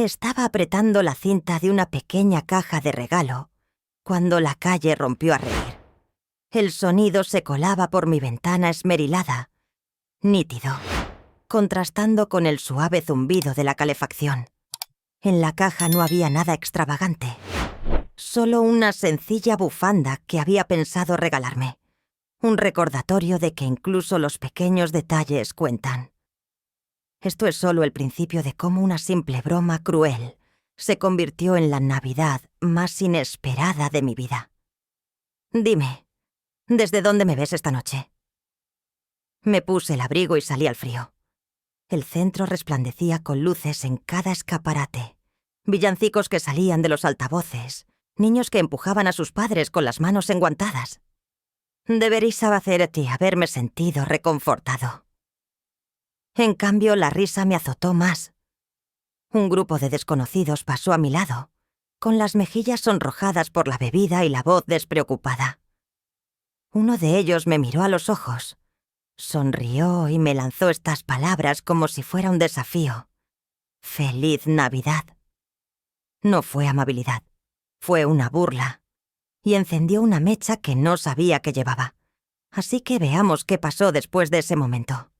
Estaba apretando la cinta de una pequeña caja de regalo cuando la calle rompió a reír. El sonido se colaba por mi ventana esmerilada, nítido, contrastando con el suave zumbido de la calefacción. En la caja no había nada extravagante, solo una sencilla bufanda que había pensado regalarme. Un recordatorio de que incluso los pequeños detalles cuentan. Esto es solo el principio de cómo una simple broma cruel se convirtió en la Navidad más inesperada de mi vida. Dime, ¿desde dónde me ves esta noche? Me puse el abrigo y salí al frío. El centro resplandecía con luces en cada escaparate, villancicos que salían de los altavoces, niños que empujaban a sus padres con las manos enguantadas. Deberíais haberme sentido reconfortado. En cambio, la risa me azotó más. Un grupo de desconocidos pasó a mi lado, con las mejillas sonrojadas por la bebida y la voz despreocupada. Uno de ellos me miró a los ojos, sonrió y me lanzó estas palabras como si fuera un desafío. ¡Feliz Navidad! No fue amabilidad, fue una burla, y encendió una mecha que no sabía que llevaba. Así que veamos qué pasó después de ese momento.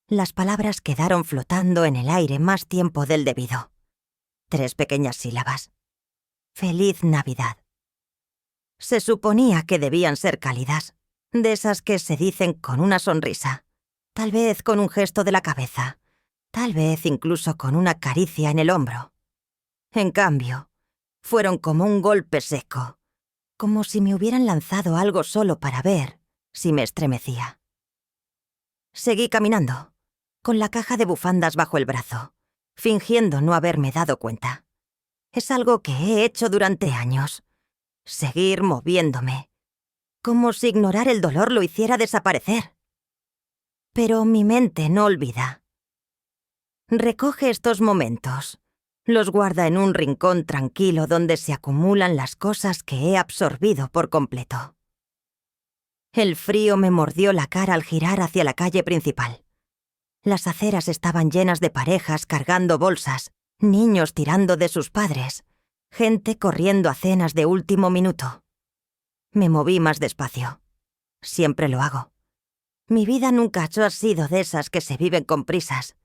Las palabras quedaron flotando en el aire más tiempo del debido. 3 pequeñas sílabas. Feliz Navidad. Se suponía que debían ser cálidas, de esas que se dicen con una sonrisa, tal vez con un gesto de la cabeza, tal vez incluso con una caricia en el hombro. En cambio, fueron como un golpe seco, como si me hubieran lanzado algo solo para ver si me estremecía. Seguí caminando, con la caja de bufandas bajo el brazo, fingiendo no haberme dado cuenta. Es algo que he hecho durante años. Seguir moviéndome, como si ignorar el dolor lo hiciera desaparecer. Pero mi mente no olvida. Recoge estos momentos, los guarda en un rincón tranquilo donde se acumulan las cosas que he absorbido por completo. El frío me mordió la cara al girar hacia la calle principal. Las aceras estaban llenas de parejas cargando bolsas, niños tirando de sus padres, gente corriendo a cenas de último minuto. Me moví más despacio. Siempre lo hago. Mi vida nunca ha sido de esas que se viven con prisas.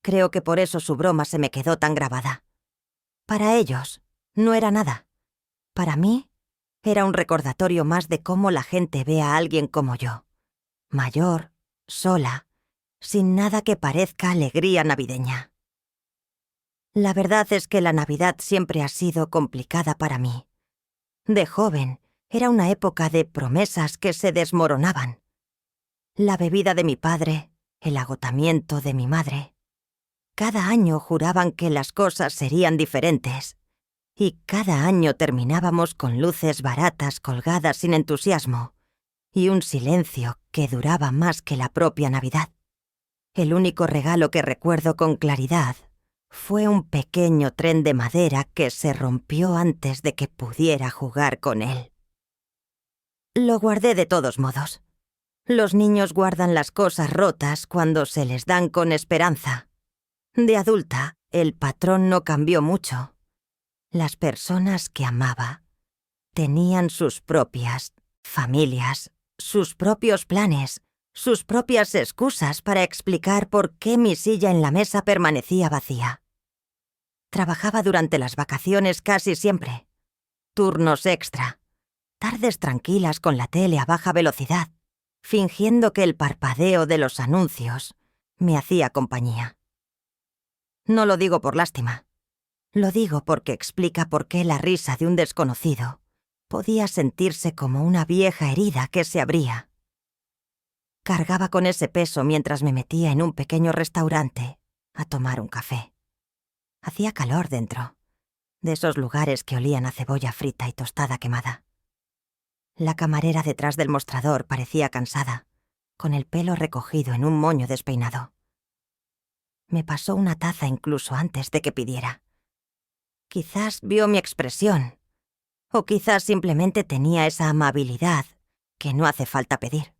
Creo que por eso su broma se me quedó tan grabada. Para ellos, no era nada. Para mí, era un recordatorio más de cómo la gente ve a alguien como yo. Mayor, sola, sin nada que parezca alegría navideña. La verdad es que la Navidad siempre ha sido complicada para mí. De joven, era una época de promesas que se desmoronaban. La bebida de mi padre, el agotamiento de mi madre. Cada año juraban que las cosas serían diferentes, y cada año terminábamos con luces baratas colgadas sin entusiasmo, y un silencio que duraba más que la propia Navidad. El único regalo que recuerdo con claridad fue un pequeño tren de madera que se rompió antes de que pudiera jugar con él. Lo guardé de todos modos. Los niños guardan las cosas rotas cuando se les dan con esperanza. De adulta, el patrón no cambió mucho. Las personas que amaba tenían sus propias familias, sus propios planes, sus propias excusas para explicar por qué mi silla en la mesa permanecía vacía. Trabajaba durante las vacaciones casi siempre. Turnos extra. Tardes tranquilas con la tele a baja velocidad, fingiendo que el parpadeo de los anuncios me hacía compañía. No lo digo por lástima. Lo digo porque explica por qué la risa de un desconocido podía sentirse como una vieja herida que se abría. Cargaba con ese peso mientras me metía en un pequeño restaurante a tomar un café. Hacía calor dentro, de esos lugares que olían a cebolla frita y tostada quemada. La camarera detrás del mostrador parecía cansada, con el pelo recogido en un moño despeinado. Me pasó una taza incluso antes de que pidiera. Quizás vio mi expresión, o quizás simplemente tenía esa amabilidad que no hace falta pedir.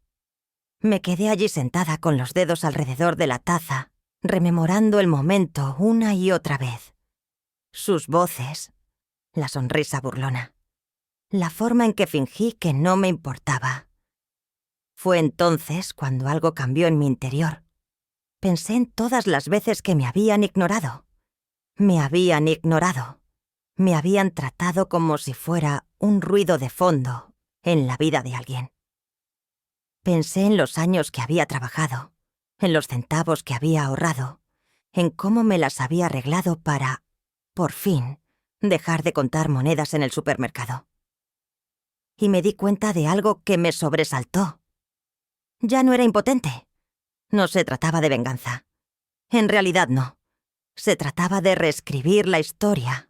Me quedé allí sentada con los dedos alrededor de la taza, rememorando el momento una y otra vez. Sus voces, la sonrisa burlona, la forma en que fingí que no me importaba. Fue entonces cuando algo cambió en mi interior. Pensé en todas las veces que me habían ignorado. Me habían ignorado. Me habían tratado como si fuera un ruido de fondo en la vida de alguien. Pensé en los años que había trabajado, en los centavos que había ahorrado, en cómo me las había arreglado para, por fin, dejar de contar monedas en el supermercado. Y me di cuenta de algo que me sobresaltó. Ya no era impotente. No se trataba de venganza. En realidad no. Se trataba de reescribir la historia.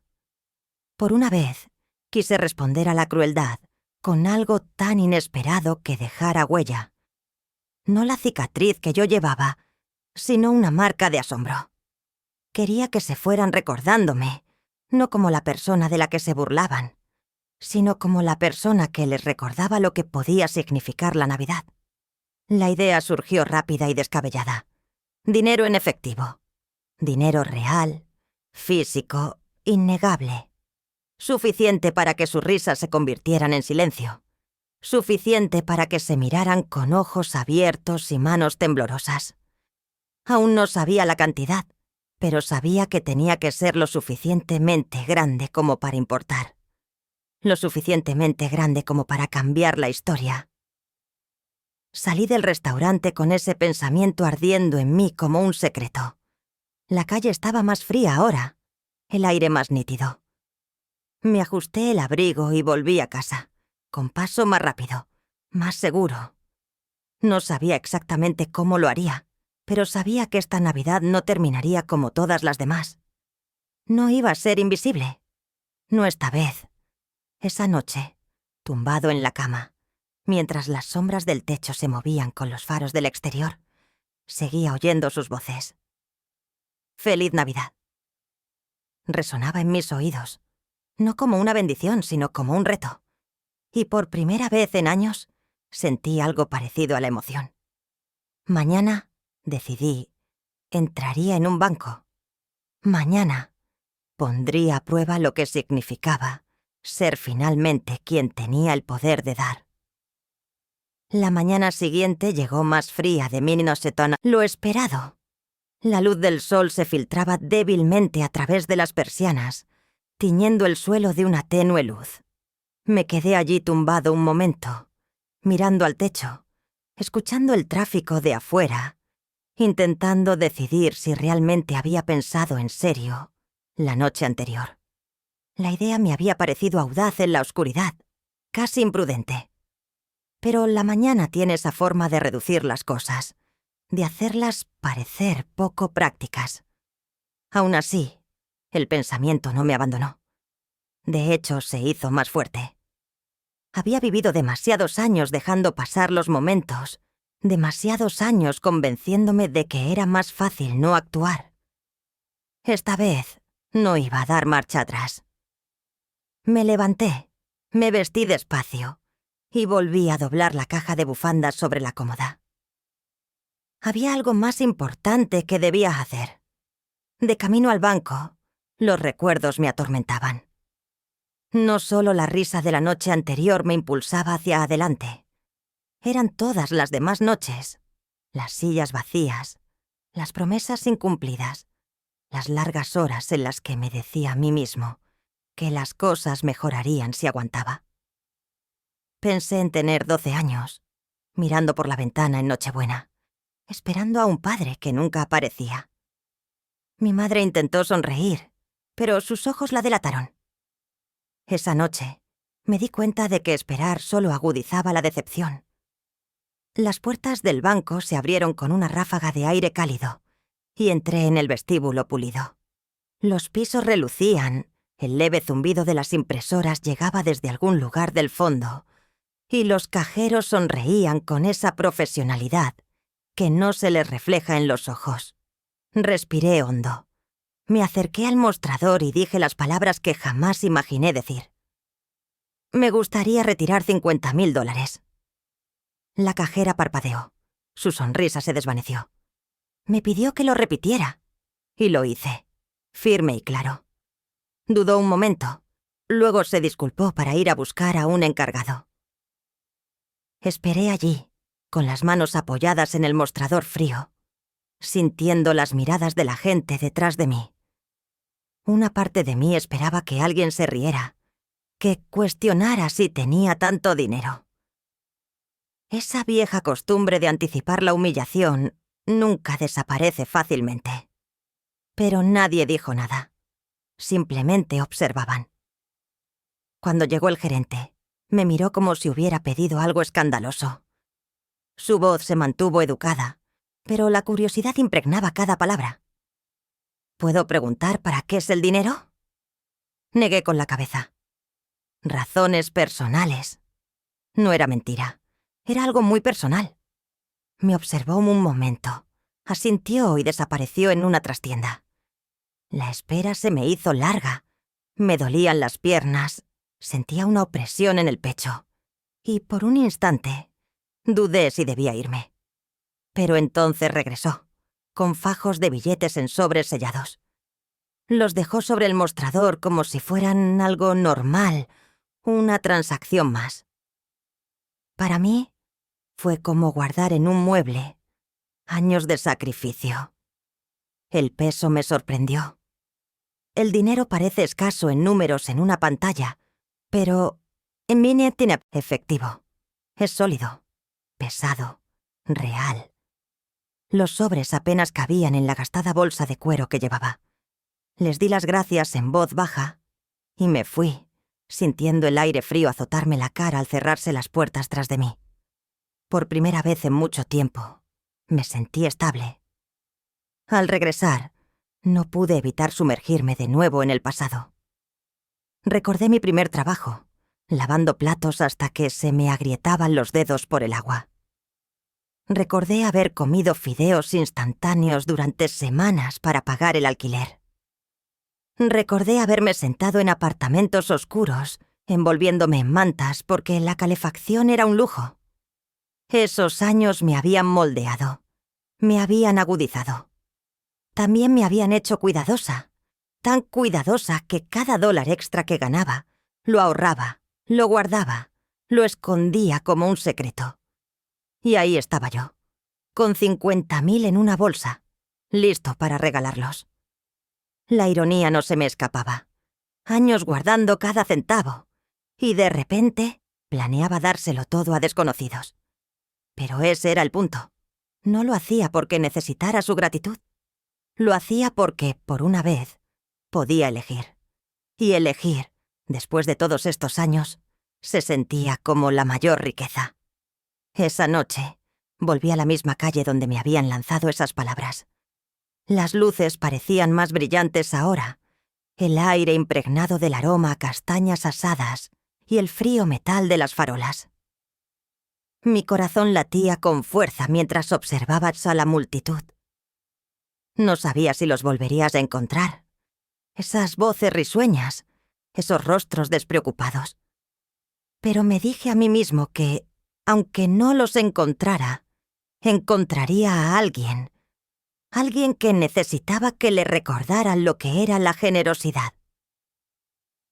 Por una vez, quise responder a la crueldad con algo tan inesperado que dejara huella. No la cicatriz que yo llevaba, sino una marca de asombro. Quería que se fueran recordándome, no como la persona de la que se burlaban, sino como la persona que les recordaba lo que podía significar la Navidad. La idea surgió rápida y descabellada. Dinero en efectivo. Dinero real, físico, innegable. Suficiente para que sus risas se convirtieran en silencio. Suficiente para que se miraran con ojos abiertos y manos temblorosas. Aún no sabía la cantidad, pero sabía que tenía que ser lo suficientemente grande como para importar. Lo suficientemente grande como para cambiar la historia. Salí del restaurante con ese pensamiento ardiendo en mí como un secreto. La calle estaba más fría ahora, el aire más nítido. Me ajusté el abrigo y volví a casa, con paso más rápido, más seguro. No sabía exactamente cómo lo haría, pero sabía que esta Navidad no terminaría como todas las demás. No iba a ser invisible. No esta vez. Esa noche, tumbado en la cama, mientras las sombras del techo se movían con los faros del exterior, seguía oyendo sus voces. «Feliz Navidad». Resonaba en mis oídos, no como una bendición, sino como un reto. Y por primera vez en años, sentí algo parecido a la emoción. Mañana, decidí, entraría en un banco. Mañana, pondría a prueba lo que significaba ser finalmente quien tenía el poder de dar. La mañana siguiente llegó más fría de Minnesota, lo esperado. La luz del sol se filtraba débilmente a través de las persianas, tiñendo el suelo de una tenue luz. Me quedé allí tumbado un momento, mirando al techo, escuchando el tráfico de afuera, intentando decidir si realmente había pensado en serio la noche anterior. La idea me había parecido audaz en la oscuridad, casi imprudente. Pero la mañana tiene esa forma de reducir las cosas, de hacerlas parecer poco prácticas. Aún así, el pensamiento no me abandonó. De hecho, se hizo más fuerte. Había vivido demasiados años dejando pasar los momentos, demasiados años convenciéndome de que era más fácil no actuar. Esta vez no iba a dar marcha atrás. Me levanté, me vestí despacio y volví a doblar la caja de bufandas sobre la cómoda. Había algo más importante que debía hacer. De camino al banco, los recuerdos me atormentaban. No solo la risa de la noche anterior me impulsaba hacia adelante. Eran todas las demás noches, las sillas vacías, las promesas incumplidas, las largas horas en las que me decía a mí mismo que las cosas mejorarían si aguantaba. Pensé en tener 12 años, mirando por la ventana en Nochebuena, esperando a un padre que nunca aparecía. Mi madre intentó sonreír, pero sus ojos la delataron. Esa noche, me di cuenta de que esperar solo agudizaba la decepción. Las puertas del banco se abrieron con una ráfaga de aire cálido y entré en el vestíbulo pulido. Los pisos relucían, el leve zumbido de las impresoras llegaba desde algún lugar del fondo y los cajeros sonreían con esa profesionalidad que no se les refleja en los ojos. Respiré hondo. Me acerqué al mostrador y dije las palabras que jamás imaginé decir. «Me gustaría retirar $50,000. La cajera parpadeó. Su sonrisa se desvaneció. Me pidió que lo repitiera, y lo hice, firme y claro. Dudó un momento, luego se disculpó para ir a buscar a un encargado. Esperé allí, con las manos apoyadas en el mostrador frío, sintiendo las miradas de la gente detrás de mí. Una parte de mí esperaba que alguien se riera, que cuestionara si tenía tanto dinero. Esa vieja costumbre de anticipar la humillación nunca desaparece fácilmente. Pero nadie dijo nada. Simplemente observaban. Cuando llegó el gerente, me miró como si hubiera pedido algo escandaloso. Su voz se mantuvo educada, pero la curiosidad impregnaba cada palabra. ¿Puedo preguntar para qué es el dinero? Negué con la cabeza. Razones personales. No era mentira. Era algo muy personal. Me observó un momento, asintió y desapareció en una trastienda. La espera se me hizo larga. Me dolían las piernas, sentía una opresión en el pecho. Y por un instante, dudé si debía irme. Pero entonces regresó, con fajos de billetes en sobres sellados. Los dejó sobre el mostrador como si fueran algo normal, una transacción más. Para mí, fue como guardar en un mueble años de sacrificio. El peso me sorprendió. El dinero parece escaso en números en una pantalla, pero en mí tiene efectivo. Es sólido, pesado, real. Los sobres apenas cabían en la gastada bolsa de cuero que llevaba. Les di las gracias en voz baja y me fui, sintiendo el aire frío azotarme la cara al cerrarse las puertas tras de mí. Por primera vez en mucho tiempo, me sentí estable. Al regresar, no pude evitar sumergirme de nuevo en el pasado. Recordé mi primer trabajo, lavando platos hasta que se me agrietaban los dedos por el agua. Recordé haber comido fideos instantáneos durante semanas para pagar el alquiler. Recordé haberme sentado en apartamentos oscuros, envolviéndome en mantas porque la calefacción era un lujo. Esos años me habían moldeado, me habían agudizado. También me habían hecho cuidadosa, tan cuidadosa que cada dólar extra que ganaba, lo ahorraba, lo guardaba, lo escondía como un secreto. Y ahí estaba yo, con 50.000 en una bolsa, listo para regalarlos. La ironía no se me escapaba. Años guardando cada centavo, y de repente planeaba dárselo todo a desconocidos. Pero ese era el punto. No lo hacía porque necesitara su gratitud. Lo hacía porque, por una vez, podía elegir. Y elegir, después de todos estos años, se sentía como la mayor riqueza. Esa noche, volví a la misma calle donde me habían lanzado esas palabras. Las luces parecían más brillantes ahora, el aire impregnado del aroma a castañas asadas y el frío metal de las farolas. Mi corazón latía con fuerza mientras observaba a la multitud. No sabía si los volverías a encontrar. Esas voces risueñas, esos rostros despreocupados. Pero me dije a mí mismo que, aunque no los encontrara, encontraría a alguien. Alguien que necesitaba que le recordaran lo que era la generosidad.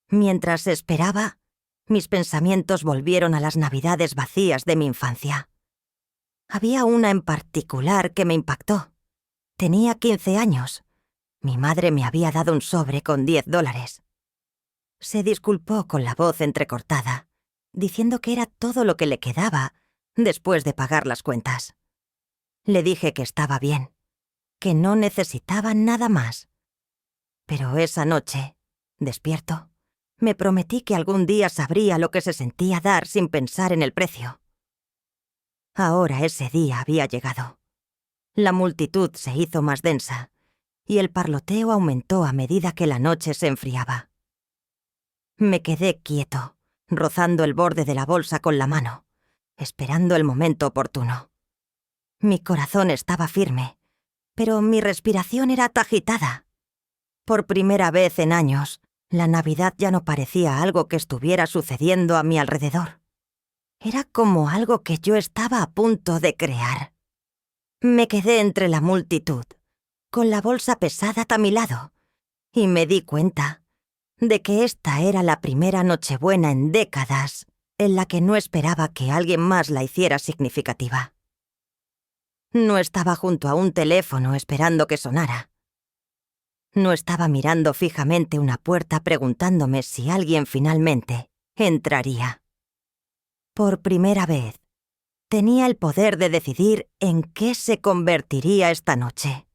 Mientras esperaba, mis pensamientos volvieron a las navidades vacías de mi infancia. Había una en particular que me impactó. Tenía 15 años. Mi madre me había dado un sobre con $10. Se disculpó con la voz entrecortada, diciendo que era todo lo que le quedaba después de pagar las cuentas. Le dije que estaba bien, que no necesitaba nada más. Pero esa noche, despierto, me prometí que algún día sabría lo que se sentía dar sin pensar en el precio. Ahora ese día había llegado. La multitud se hizo más densa, y el parloteo aumentó a medida que la noche se enfriaba. Me quedé quieto, rozando el borde de la bolsa con la mano, esperando el momento oportuno. Mi corazón estaba firme, pero mi respiración era agitada. Por primera vez en años, la Navidad ya no parecía algo que estuviera sucediendo a mi alrededor. Era como algo que yo estaba a punto de crear. Me quedé entre la multitud, con la bolsa pesada a mi lado, y me di cuenta de que esta era la primera Nochebuena en décadas en la que no esperaba que alguien más la hiciera significativa. No estaba junto a un teléfono esperando que sonara. No estaba mirando fijamente una puerta preguntándome si alguien finalmente entraría. Por primera vez, tenía el poder de decidir en qué se convertiría esta noche.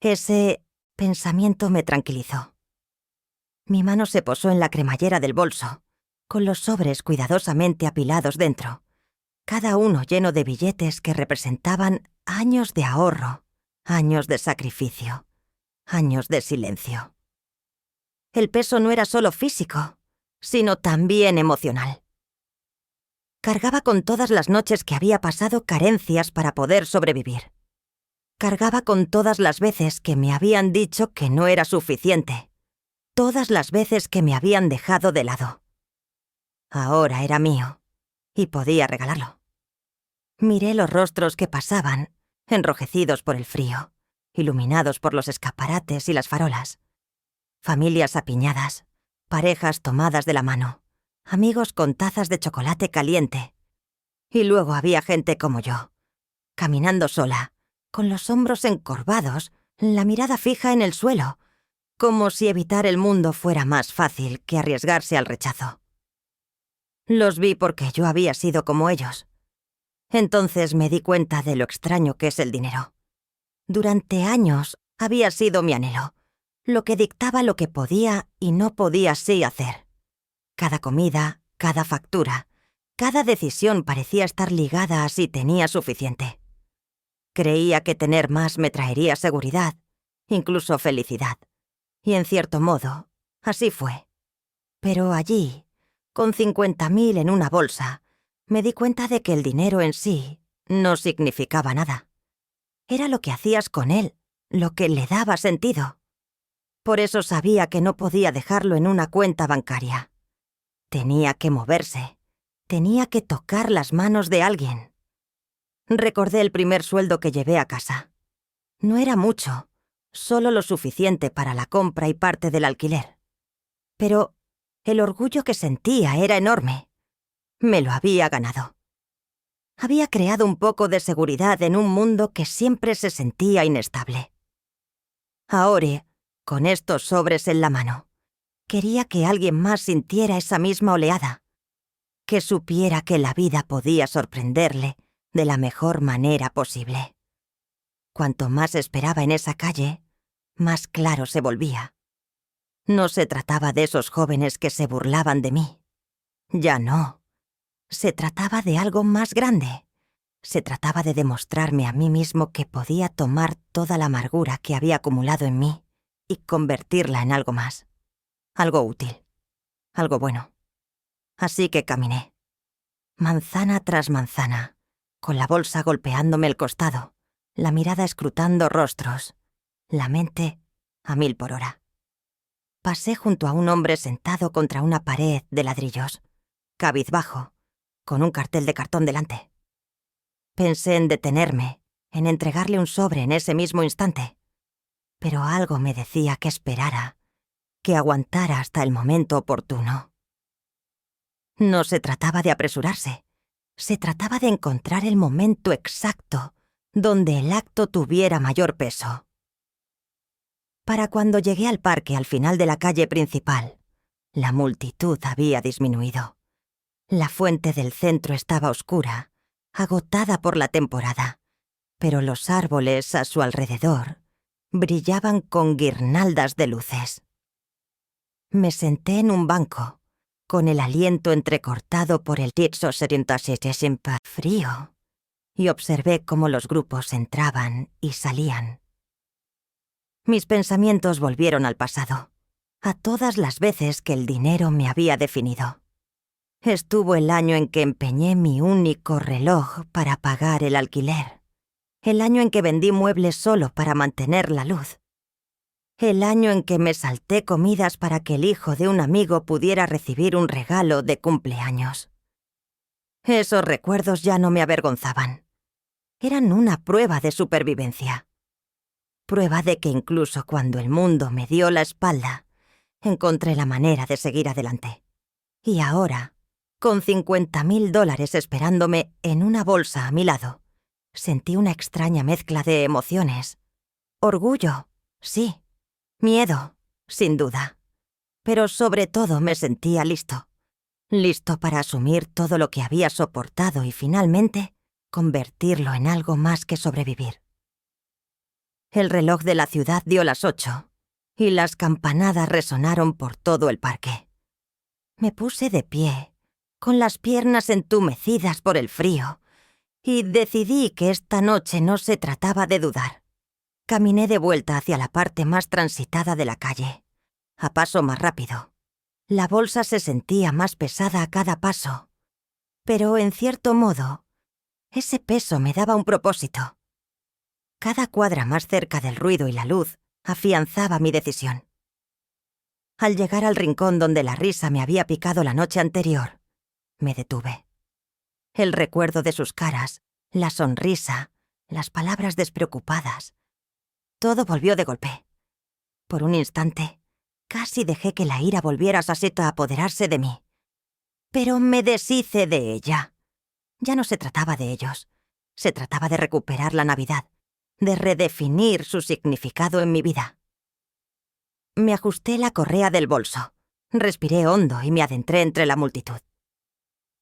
Ese pensamiento me tranquilizó. Mi mano se posó en la cremallera del bolso, con los sobres cuidadosamente apilados dentro, cada uno lleno de billetes que representaban años de ahorro, años de sacrificio, años de silencio. El peso no era solo físico, sino también emocional. Cargaba con todas las noches que había pasado carencias para poder sobrevivir. Cargaba con todas las veces que me habían dicho que no era suficiente, todas las veces que me habían dejado de lado. Ahora era mío, y podía regalarlo. Miré los rostros que pasaban, enrojecidos por el frío, iluminados por los escaparates y las farolas. Familias apiñadas, parejas tomadas de la mano, amigos con tazas de chocolate caliente. Y luego había gente como yo, caminando sola, con los hombros encorvados, la mirada fija en el suelo, como si evitar el mundo fuera más fácil que arriesgarse al rechazo. Los vi porque yo había sido como ellos. Entonces me di cuenta de lo extraño que es el dinero. Durante años había sido mi anhelo, lo que dictaba lo que podía y no podía sí hacer. Cada comida, cada factura, cada decisión parecía estar ligada a si tenía suficiente. Creía que tener más me traería seguridad, incluso felicidad. Y en cierto modo, así fue. Pero allí, con 50.000 en una bolsa, me di cuenta de que el dinero en sí no significaba nada. Era lo que hacías con él, lo que le daba sentido. Por eso sabía que no podía dejarlo en una cuenta bancaria. Tenía que moverse. Tenía que tocar las manos de alguien. Recordé el primer sueldo que llevé a casa. No era mucho, solo lo suficiente para la compra y parte del alquiler. Pero el orgullo que sentía era enorme. Me lo había ganado. Había creado un poco de seguridad en un mundo que siempre se sentía inestable. Ahora, con estos sobres en la mano, quería que alguien más sintiera esa misma oleada, que supiera que la vida podía sorprenderle de la mejor manera posible. Cuanto más esperaba en esa calle, más claro se volvía. No se trataba de esos jóvenes que se burlaban de mí. Ya no. Se trataba de algo más grande. Se trataba de demostrarme a mí mismo que podía tomar toda la amargura que había acumulado en mí y convertirla en algo más. Algo útil. Algo bueno. Así que caminé. Manzana tras manzana, con la bolsa golpeándome el costado, la mirada escrutando rostros, la mente a 1000 por hora. Pasé junto a un hombre sentado contra una pared de ladrillos, cabizbajo, con un cartel de cartón delante. Pensé en detenerme, en entregarle un sobre en ese mismo instante, pero algo me decía que esperara, que aguantara hasta el momento oportuno. No se trataba de apresurarse, se trataba de encontrar el momento exacto donde el acto tuviera mayor peso. Para cuando llegué al parque al final de la calle principal, la multitud había disminuido. La fuente del centro estaba oscura, agotada por la temporada, pero los árboles a su alrededor brillaban con guirnaldas de luces. Me senté en un banco, con el aliento entrecortado por el frío, y observé cómo los grupos entraban y salían. Mis pensamientos volvieron al pasado, a todas las veces que el dinero me había definido. Estuvo el año en que empeñé mi único reloj para pagar el alquiler, el año en que vendí muebles solo para mantener la luz, el año en que me salté comidas para que el hijo de un amigo pudiera recibir un regalo de cumpleaños. Esos recuerdos ya no me avergonzaban. eran una prueba de supervivencia. Prueba de que incluso cuando el mundo me dio la espalda, encontré la manera de seguir adelante. Y ahora, con $50,000 esperándome en una bolsa a mi lado, sentí una extraña mezcla de emociones. Orgullo, sí. Miedo, sin duda. Pero sobre todo me sentía listo. Listo para asumir todo lo que había soportado y finalmente convertirlo en algo más que sobrevivir. El reloj de la ciudad dio las 8 y las campanadas resonaron por todo el parque. Me puse de pie, con las piernas entumecidas por el frío, y decidí que esta noche no se trataba de dudar. Caminé de vuelta hacia la parte más transitada de la calle, a paso más rápido. La bolsa se sentía más pesada a cada paso, pero en cierto modo, ese peso me daba un propósito. Cada cuadra más cerca del ruido y la luz afianzaba mi decisión. Al llegar al rincón donde la risa me había picado la noche anterior, me detuve. El recuerdo de sus caras, la sonrisa, las palabras despreocupadas, todo volvió de golpe. Por un instante, casi dejé que la ira volviera a apoderarse de mí. Pero me deshice de ella. Ya no se trataba de ellos. Se trataba de recuperar la Navidad, de redefinir su significado en mi vida. Me ajusté la correa del bolso, respiré hondo y me adentré entre la multitud.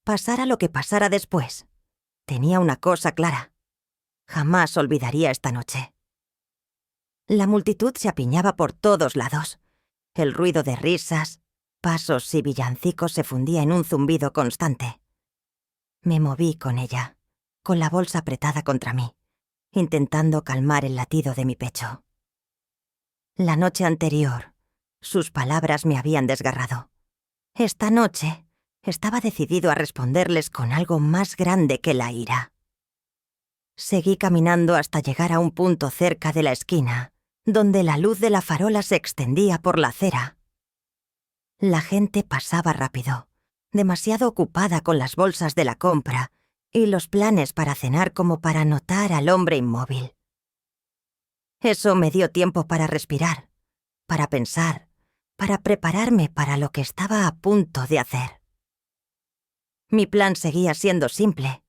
Pasara lo que pasara después, tenía una cosa clara. Jamás olvidaría esta noche. La multitud se apiñaba por todos lados. El ruido de risas, pasos y villancicos se fundía en un zumbido constante. Me moví con ella, con la bolsa apretada contra mí, intentando calmar el latido de mi pecho. La noche anterior, sus palabras me habían desgarrado. Esta noche, estaba decidido a responderles con algo más grande que la ira. Seguí caminando hasta llegar a un punto cerca de la esquina, donde la luz de la farola se extendía por la acera. La gente pasaba rápido, demasiado ocupada con las bolsas de la compra y los planes para cenar como para notar al hombre inmóvil. Eso me dio tiempo para respirar, para pensar, para prepararme para lo que estaba a punto de hacer. Mi plan seguía siendo simple,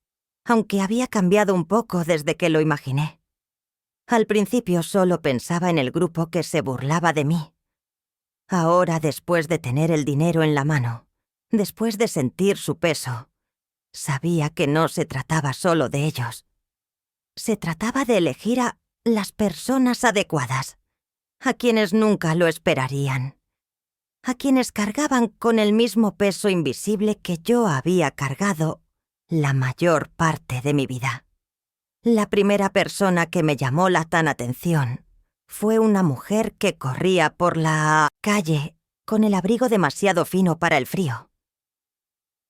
aunque había cambiado un poco desde que lo imaginé. Al principio solo pensaba en el grupo que se burlaba de mí. Ahora, después de tener el dinero en la mano, después de sentir su peso, sabía que no se trataba solo de ellos. Se trataba de elegir a las personas adecuadas, a quienes nunca lo esperarían, a quienes cargaban con el mismo peso invisible que yo había cargado la mayor parte de mi vida. La primera persona que me llamó la atención fue una mujer que corría por la calle con el abrigo demasiado fino para el frío.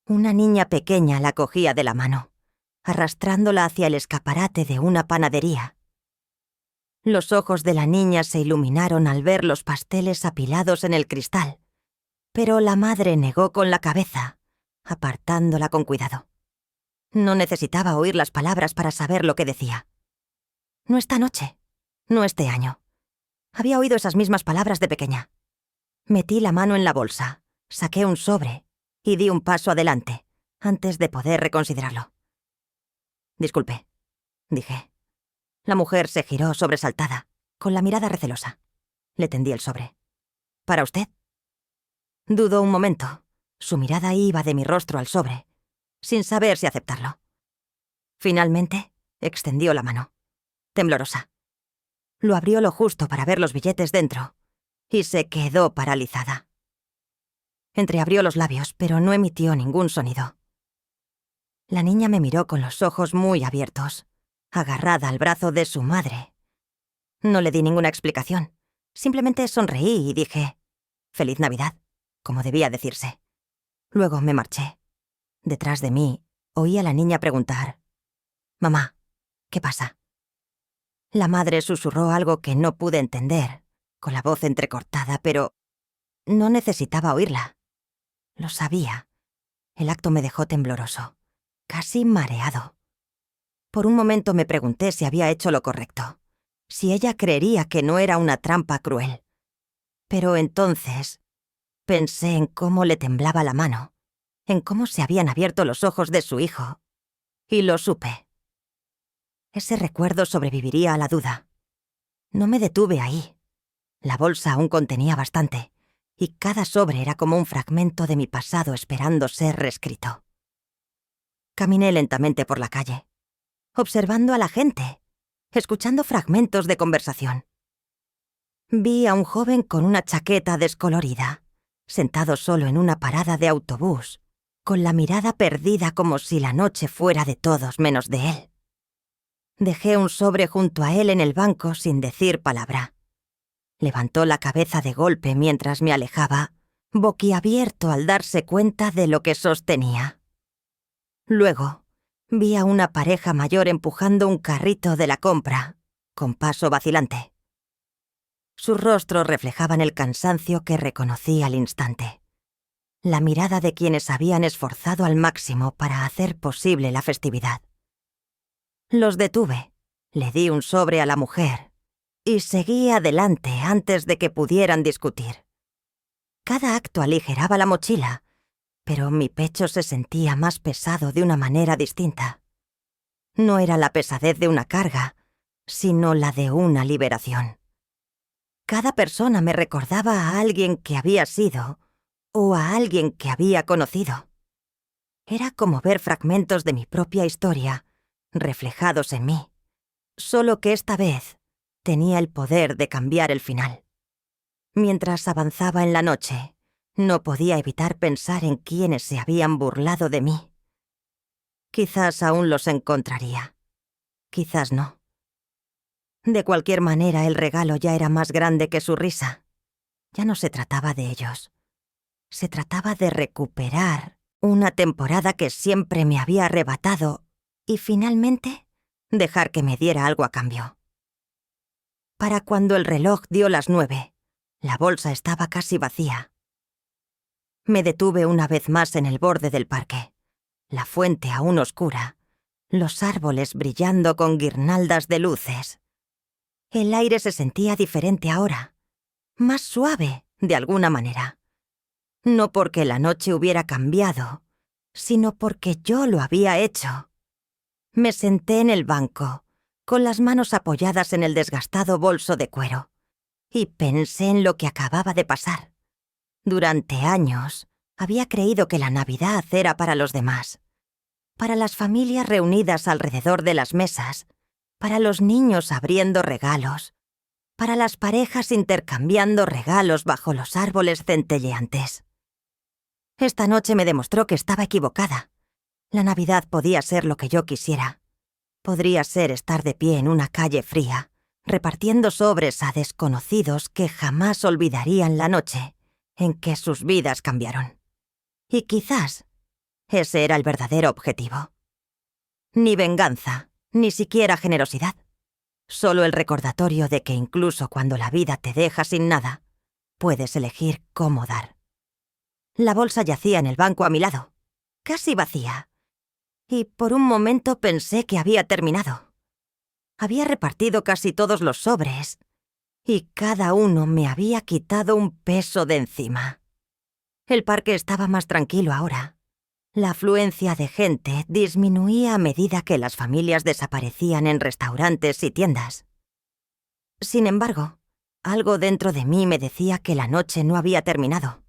Una niña pequeña la cogía de la mano, arrastrándola hacia el escaparate de una panadería. Los ojos de la niña se iluminaron al ver los pasteles apilados en el cristal, pero la madre negó con la cabeza, apartándola con cuidado. No necesitaba oír las palabras para saber lo que decía. No esta noche, no este año. Había oído esas mismas palabras de pequeña. Metí la mano en la bolsa, saqué un sobre y di un paso adelante, antes de poder reconsiderarlo. «Disculpe», dije. La mujer se giró sobresaltada, con la mirada recelosa. Le tendí el sobre. «¿Para usted?» Dudó un momento. Su mirada iba de mi rostro al sobre, sin saber si aceptarlo. Finalmente, extendió la mano, temblorosa. Lo abrió lo justo para ver los billetes dentro, y se quedó paralizada. Entreabrió los labios, pero no emitió ningún sonido. La niña me miró con los ojos muy abiertos, agarrada al brazo de su madre. No le di ninguna explicación. Simplemente sonreí y dije, «Feliz Navidad», como debía decirse. Luego me marché. Detrás de mí, oí a la niña preguntar, «Mamá, ¿qué pasa?». La madre susurró algo que no pude entender, con la voz entrecortada, pero no necesitaba oírla. Lo sabía. El acto me dejó tembloroso, casi mareado. Por un momento me pregunté si había hecho lo correcto, si ella creería que no era una trampa cruel. Pero entonces pensé en cómo le temblaba la mano, en cómo se habían abierto los ojos de su hijo, y lo supe. Ese recuerdo sobreviviría a la duda. No me detuve ahí. La bolsa aún contenía bastante, y cada sobre era como un fragmento de mi pasado esperando ser reescrito. Caminé lentamente por la calle, observando a la gente, escuchando fragmentos de conversación. Vi a un joven con una chaqueta descolorida, sentado solo en una parada de autobús, con la mirada perdida como si la noche fuera de todos menos de él. Dejé un sobre junto a él en el banco sin decir palabra. Levantó la cabeza de golpe mientras me alejaba, boquiabierto al darse cuenta de lo que sostenía. Luego, vi a una pareja mayor empujando un carrito de la compra, con paso vacilante. Sus rostros reflejaban el cansancio que reconocí al instante. La mirada de quienes habían esforzado al máximo para hacer posible la festividad. Los detuve, le di un sobre a la mujer y seguí adelante antes de que pudieran discutir. Cada acto aligeraba la mochila, pero mi pecho se sentía más pesado de una manera distinta. No era la pesadez de una carga, sino la de una liberación. Cada persona me recordaba a alguien que había sido o a alguien que había conocido. Era como ver fragmentos de mi propia historia reflejados en mí, solo que esta vez tenía el poder de cambiar el final. Mientras avanzaba en la noche, no podía evitar pensar en quienes se habían burlado de mí. Quizás aún los encontraría. Quizás no. De cualquier manera, el regalo ya era más grande que su risa. Ya no se trataba de ellos. Se trataba de recuperar una temporada que siempre me había arrebatado y finalmente dejar que me diera algo a cambio. Para cuando el reloj dio las 9, la bolsa estaba casi vacía. Me detuve una vez más en el borde del parque, la fuente aún oscura, los árboles brillando con guirnaldas de luces. El aire se sentía diferente ahora, más suave de alguna manera. No porque la noche hubiera cambiado, sino porque yo lo había hecho. Me senté en el banco, con las manos apoyadas en el desgastado bolso de cuero, y pensé en lo que acababa de pasar. Durante años, había creído que la Navidad era para los demás, para las familias reunidas alrededor de las mesas, para los niños abriendo regalos, para las parejas intercambiando regalos bajo los árboles centelleantes. Esta noche me demostró que estaba equivocada. La Navidad podía ser lo que yo quisiera. Podría ser estar de pie en una calle fría, repartiendo sobres a desconocidos que jamás olvidarían la noche en que sus vidas cambiaron. Y quizás ese era el verdadero objetivo. Ni venganza, ni siquiera generosidad. Solo el recordatorio de que incluso cuando la vida te deja sin nada, puedes elegir cómo dar. La bolsa yacía en el banco a mi lado, casi vacía, y por un momento pensé que había terminado. Había repartido casi todos los sobres, y cada uno me había quitado un peso de encima. El parque estaba más tranquilo ahora. La afluencia de gente disminuía a medida que las familias desaparecían en restaurantes y tiendas. Sin embargo, algo dentro de mí me decía que la noche no había terminado.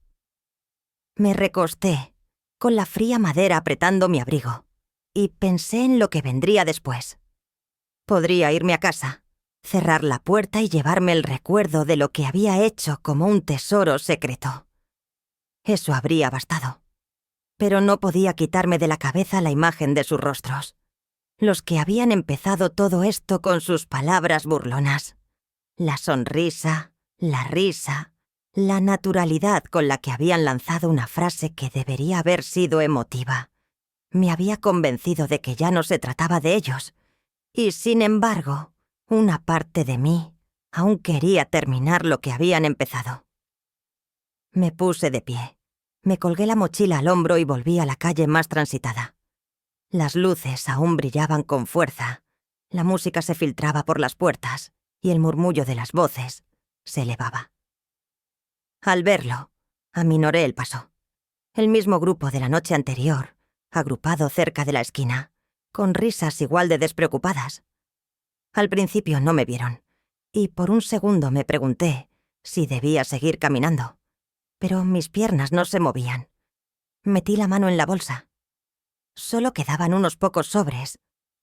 Me recosté, con la fría madera apretando mi abrigo, y pensé en lo que vendría después. Podría irme a casa, cerrar la puerta y llevarme el recuerdo de lo que había hecho como un tesoro secreto. Eso habría bastado. Pero no podía quitarme de la cabeza la imagen de sus rostros, los que habían empezado todo esto con sus palabras burlonas. La sonrisa, la risa, la naturalidad con la que habían lanzado una frase que debería haber sido emotiva. Me había convencido de que ya no se trataba de ellos, y sin embargo, una parte de mí aún quería terminar lo que habían empezado. Me puse de pie. Me colgué la mochila al hombro y volví a la calle más transitada. Las luces aún brillaban con fuerza, la música se filtraba por las puertas y el murmullo de las voces se elevaba. Al verlo, aminoré el paso. El mismo grupo de la noche anterior, agrupado cerca de la esquina, con risas igual de despreocupadas. Al principio no me vieron, y por un segundo me pregunté si debía seguir caminando, pero mis piernas no se movían. Metí la mano en la bolsa. Solo quedaban unos pocos sobres,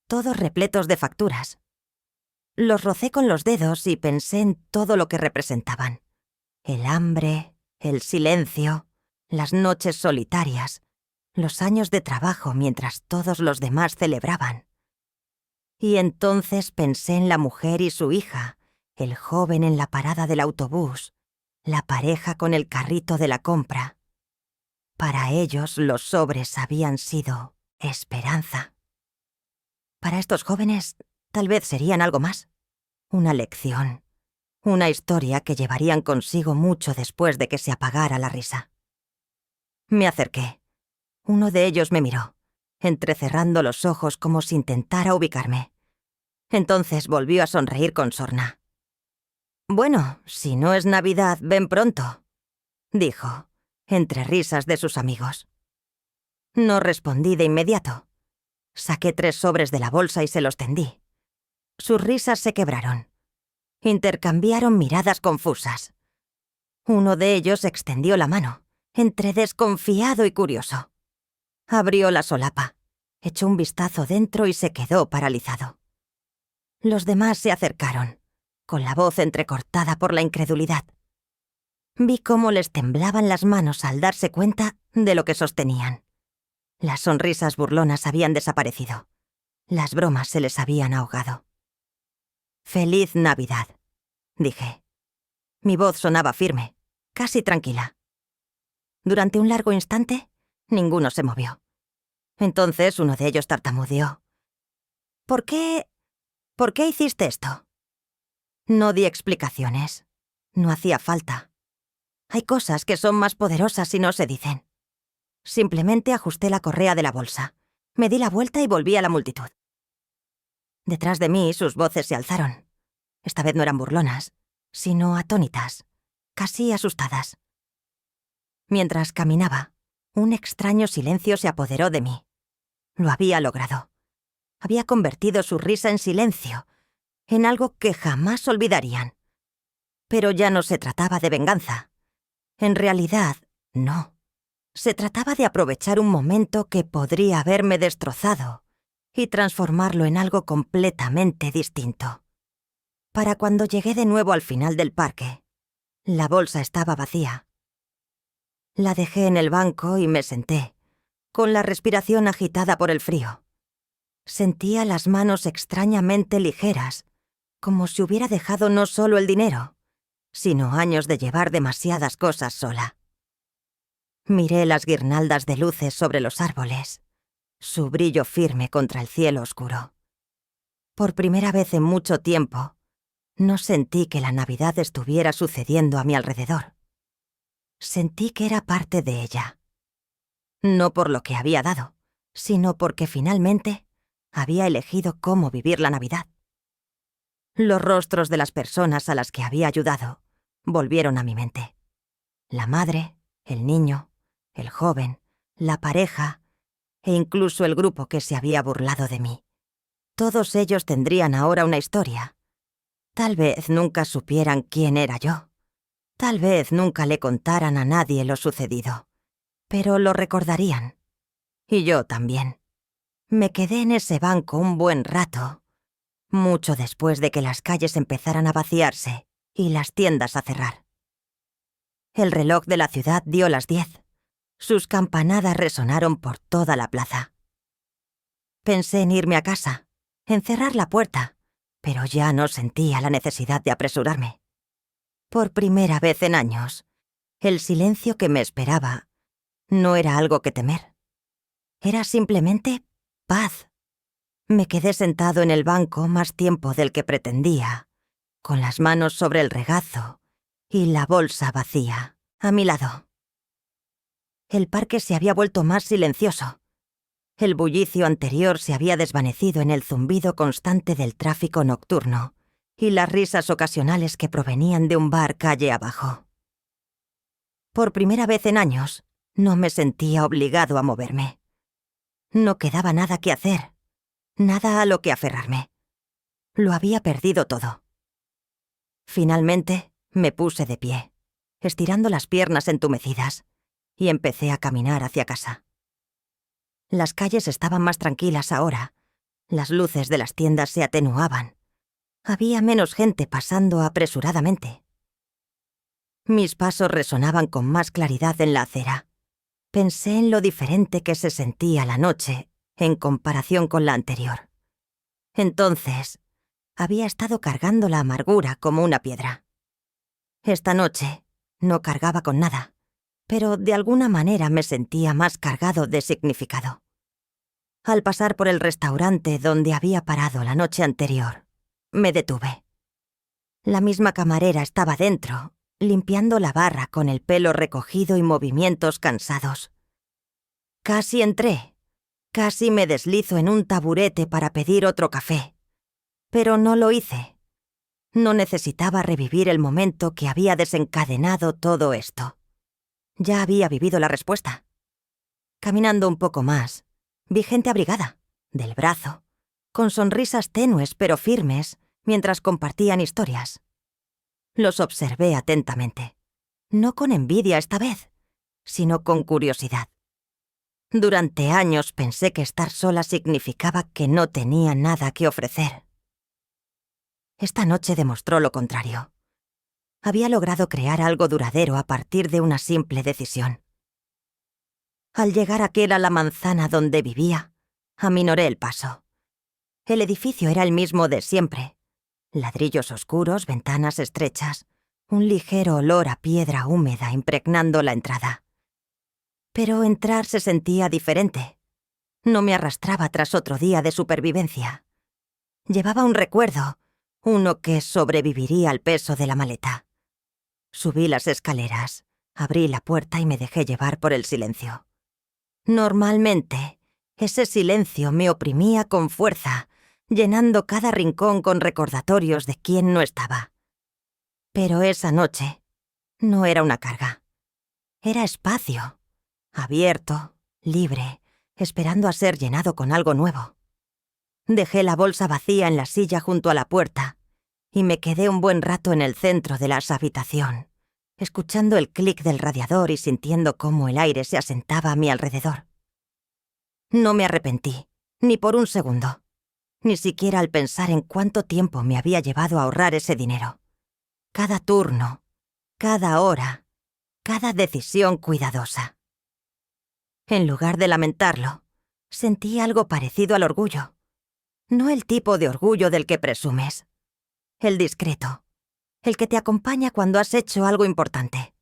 todos repletos de facturas. Los rocé con los dedos y pensé en todo lo que representaban. El hambre, el silencio, las noches solitarias, los años de trabajo mientras todos los demás celebraban. Y entonces pensé en la mujer y su hija, el joven en la parada del autobús, la pareja con el carrito de la compra. Para ellos los sobres habían sido esperanza. Para estos jóvenes, tal vez serían algo más. Una lección. Una historia que llevarían consigo mucho después de que se apagara la risa. Me acerqué. Uno de ellos me miró, entrecerrando los ojos como si intentara ubicarme. Entonces volvió a sonreír con sorna. «Bueno, si no es Navidad, ven pronto», dijo, entre risas de sus amigos. No respondí de inmediato. Saqué 3 sobres de la bolsa y se los tendí. Sus risas se quebraron. Intercambiaron miradas confusas. Uno de ellos extendió la mano, entre desconfiado y curioso. Abrió la solapa, echó un vistazo dentro y se quedó paralizado. Los demás se acercaron, con la voz entrecortada por la incredulidad. Vi cómo les temblaban las manos al darse cuenta de lo que sostenían. Las sonrisas burlonas habían desaparecido. Las bromas se les habían ahogado. «Feliz Navidad», dije. Mi voz sonaba firme, casi tranquila. Durante un largo instante, ninguno se movió. Entonces uno de ellos tartamudeó. ¿Por qué hiciste esto? No di explicaciones. No hacía falta. Hay cosas que son más poderosas si no se dicen. Simplemente ajusté la correa de la bolsa. Me di la vuelta y volví a la multitud. Detrás de mí sus voces se alzaron. Esta vez no eran burlonas, sino atónitas, casi asustadas. Mientras caminaba, un extraño silencio se apoderó de mí. Lo había logrado. Había convertido su risa en silencio, en algo que jamás olvidarían. Pero ya no se trataba de venganza. En realidad, no. Se trataba de aprovechar un momento que podría haberme destrozado y transformarlo en algo completamente distinto. Para cuando llegué de nuevo al final del parque, la bolsa estaba vacía. La dejé en el banco y me senté, con la respiración agitada por el frío. Sentía las manos extrañamente ligeras, como si hubiera dejado no solo el dinero, sino años de llevar demasiadas cosas sola. Miré las guirnaldas de luces sobre los árboles, su brillo firme contra el cielo oscuro. Por primera vez en mucho tiempo, no sentí que la Navidad estuviera sucediendo a mi alrededor. Sentí que era parte de ella. No por lo que había dado, sino porque finalmente había elegido cómo vivir la Navidad. Los rostros de las personas a las que había ayudado volvieron a mi mente. La madre, el niño, el joven, la pareja e incluso el grupo que se había burlado de mí. Todos ellos tendrían ahora una historia. Tal vez nunca supieran quién era yo. Tal vez nunca le contaran a nadie lo sucedido. Pero lo recordarían. Y yo también. Me quedé en ese banco un buen rato, mucho después de que las calles empezaran a vaciarse y las tiendas a cerrar. El reloj de la ciudad dio las 10. Sus campanadas resonaron por toda la plaza. Pensé en irme a casa, en cerrar la puerta, pero ya no sentía la necesidad de apresurarme. Por primera vez en años, el silencio que me esperaba no era algo que temer. Era simplemente paz. Me quedé sentado en el banco más tiempo del que pretendía, con las manos sobre el regazo y la bolsa vacía a mi lado. El parque se había vuelto más silencioso. El bullicio anterior se había desvanecido en el zumbido constante del tráfico nocturno y las risas ocasionales que provenían de un bar calle abajo. Por primera vez en años, no me sentía obligado a moverme. No quedaba nada que hacer, nada a lo que aferrarme. Lo había perdido todo. Finalmente, me puse de pie, estirando las piernas entumecidas, y empecé a caminar hacia casa. Las calles estaban más tranquilas ahora. Las luces de las tiendas se atenuaban. Había menos gente pasando apresuradamente. Mis pasos resonaban con más claridad en la acera. Pensé en lo diferente que se sentía la noche en comparación con la anterior. Entonces, había estado cargando la amargura como una piedra. Esta noche no cargaba con nada, pero de alguna manera me sentía más cargado de significado. Al pasar por el restaurante donde había parado la noche anterior, me detuve. La misma camarera estaba dentro, limpiando la barra con el pelo recogido y movimientos cansados. Casi entré. Casi me deslizo en un taburete para pedir otro café. Pero no lo hice. No necesitaba revivir el momento que había desencadenado todo esto. Ya había vivido la respuesta. Caminando un poco más, vi gente abrigada, del brazo, con sonrisas tenues pero firmes, mientras compartían historias. Los observé atentamente, no con envidia esta vez, sino con curiosidad. Durante años pensé que estar sola significaba que no tenía nada que ofrecer. Esta noche demostró lo contrario. Había logrado crear algo duradero a partir de una simple decisión. Al llegar aquel a la manzana donde vivía, aminoré el paso. El edificio era el mismo de siempre. Ladrillos oscuros, ventanas estrechas, un ligero olor a piedra húmeda impregnando la entrada. Pero entrar se sentía diferente. No me arrastraba tras otro día de supervivencia. Llevaba un recuerdo, uno que sobreviviría al peso de la maleta. Subí las escaleras, abrí la puerta y me dejé llevar por el silencio. Normalmente, ese silencio me oprimía con fuerza, llenando cada rincón con recordatorios de quién no estaba. Pero esa noche no era una carga. Era espacio, abierto, libre, esperando a ser llenado con algo nuevo. Dejé la bolsa vacía en la silla junto a la puerta y me quedé un buen rato en el centro de la habitación, escuchando el clic del radiador y sintiendo cómo el aire se asentaba a mi alrededor. No me arrepentí, ni por un segundo, ni siquiera al pensar en cuánto tiempo me había llevado a ahorrar ese dinero. Cada turno, cada hora, cada decisión cuidadosa. En lugar de lamentarlo, sentí algo parecido al orgullo. No el tipo de orgullo del que presumes. El discreto. El que te acompaña cuando has hecho algo importante.